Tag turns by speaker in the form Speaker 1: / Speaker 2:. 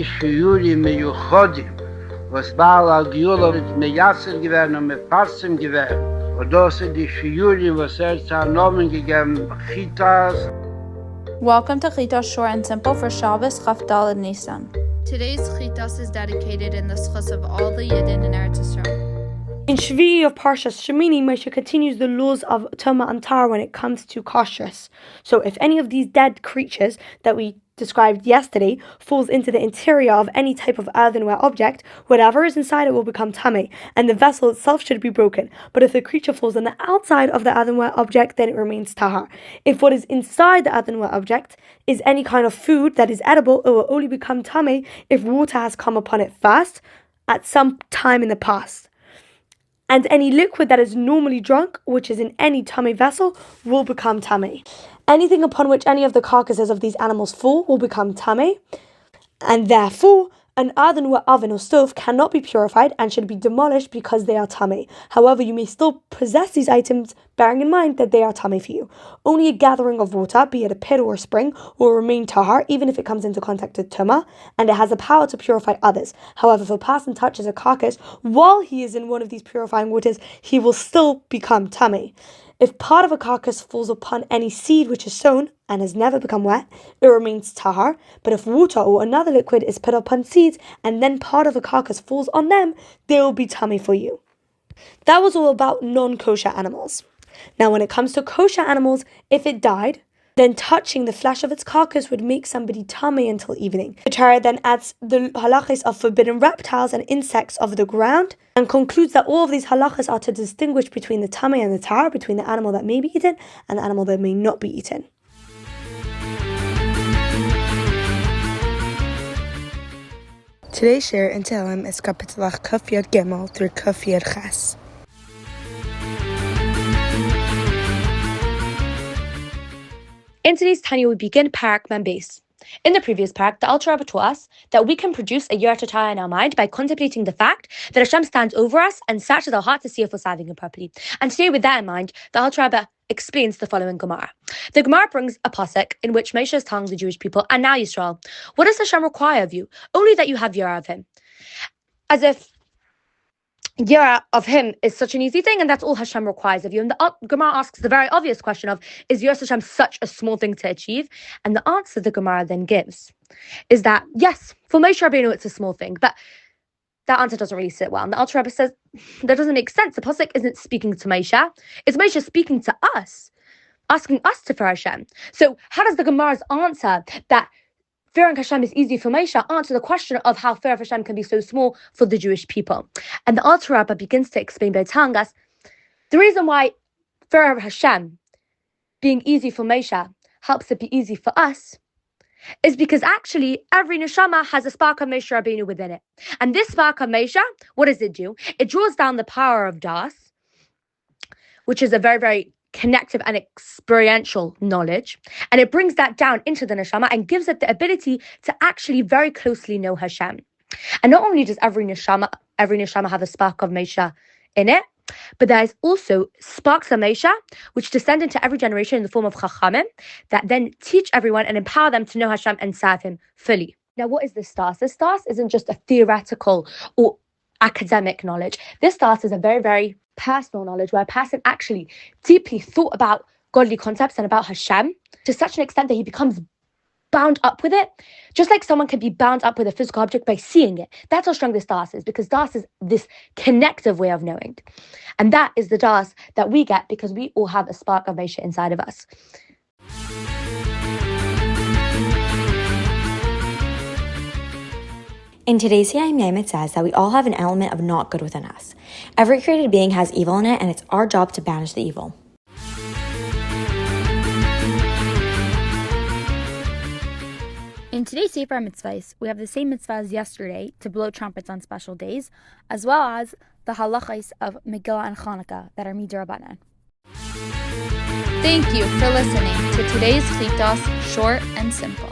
Speaker 1: die Shiuri meyuchodim, was Baal al-Giyula mit Meyasser gewähren und mit Parsim gewähren. Und das sind die Shiuri, was zu Nomen gegeben, Chitas.
Speaker 2: Welcome to Chitas Short and Simple for Shabbos, Chof and Nissan.
Speaker 3: Today's Chitas is dedicated in the schus of all the Yidden in Eretz Yisrael.
Speaker 4: In Shemini of Parshas Shemini, Moshe continues the laws of Tumah and Tar when it comes to kashrus. So if any of these dead creatures that we described yesterday falls into the interior of any type of earthenware object, whatever is inside it will become tamei, and the vessel itself should be broken. But if the creature falls on the outside of the earthenware object, then it remains tahar. If what is inside the earthenware object is any kind of food that is edible, it will only become tamei if water has come upon it first at some time in the past. And any liquid that is normally drunk, which is in any tamei vessel, will become tamei. Anything upon which any of the carcasses of these animals fall will become tamei, and therefore an earthenware oven or stove cannot be purified and should be demolished because they are tamei. However, you may still possess these items, bearing in mind that they are tamei for you. Only a gathering of water, be it a pit or a spring, will remain tahar, even if it comes into contact with tumah, and it has the power to purify others. However, if a person touches a carcass while he is in one of these purifying waters, he will still become tamei. If part of a carcass falls upon any seed which is sown and has never become wet, it remains tahar. But if water or another liquid is put upon seeds and then part of a carcass falls on them, they will be tamei for you. That was all about non-kosher animals. Now when it comes to kosher animals, if it died, then touching the flesh of its carcass would make somebody tamei until evening. The Torah then adds the halachas of forbidden reptiles and insects of the ground, and concludes that all of these halachas are to distinguish between the tamei and the tar, between the animal that may be eaten and the animal that may not be eaten.
Speaker 5: Today's share in Tehillim is Kapitel Chof Yod Gimel through Chof Yod Ches.
Speaker 6: In today's Tanya, we begin Parak Mem Beis. In the previous parak, the Alter Rebbe taught us that we can produce a Yirat Torah in our mind by contemplating the fact that Hashem stands over us and searches our heart to see if we're serving Him properly. And today, with that in mind, the Alter Rebbe explains the following Gemara. The Gemara brings a pasuk in which Moshe is telling the Jewish people, and now Yisrael, what does Hashem require of you? Only that you have Yirah of Him. As if Yirah of Him is such an easy thing, and that's all Hashem requires of you. And the Gemara asks the very obvious question of, is Yiras Hashem such a small thing to achieve? And the answer the Gemara then gives is that, yes, for Moshe Rabbeinu it's a small thing, but that answer doesn't really sit well. And the Alter Rebbe says, that doesn't make sense. The pasuk isn't speaking to Moshe, it's Moshe speaking to us, asking us to fear Hashem. So how does the Gemara's answer that fearing Hashem is easy for Moshe answer the question of how fear of Hashem can be so small for the Jewish people? And the Alter Rebbe begins to explain by telling us the reason why fear of Hashem being easy for Moshe helps it be easy for us is because actually every neshama has a spark of Moshe Rabbeinu within it. And this spark of Moshe, what does it do? It draws down the power of Das, which is a very, very connective and experiential knowledge, and it brings that down into the neshama and gives it the ability to actually very closely know Hashem. And not only does every neshama have a spark of Moshe in it, but there is also sparks of Moshe which descend into every generation in the form of chachamim that then teach everyone and empower them to know Hashem and serve Him fully. Now, what is this stars? This stars isn't just a theoretical or academic knowledge. This stars is a very, very personal knowledge where a person actually deeply thought about godly concepts and about Hashem to such an extent that he becomes bound up with it, just like someone can be bound up with a physical object by seeing it. That's how strong this das is, because das is this connective way of knowing. And that is the das that we get because we all have a spark of Moshe inside of us.
Speaker 7: In today's Yom it says that we all have an element of not good within us. Every created being has evil in it, and it's our job to banish the evil.
Speaker 2: In today's Sefer Mitzvahs, we have the same mitzvah as yesterday to blow trumpets on special days, as well as the halachas of Megillah and Chanukah that are midrabanan.
Speaker 3: Thank you for listening to today's Chitas Short and Simple.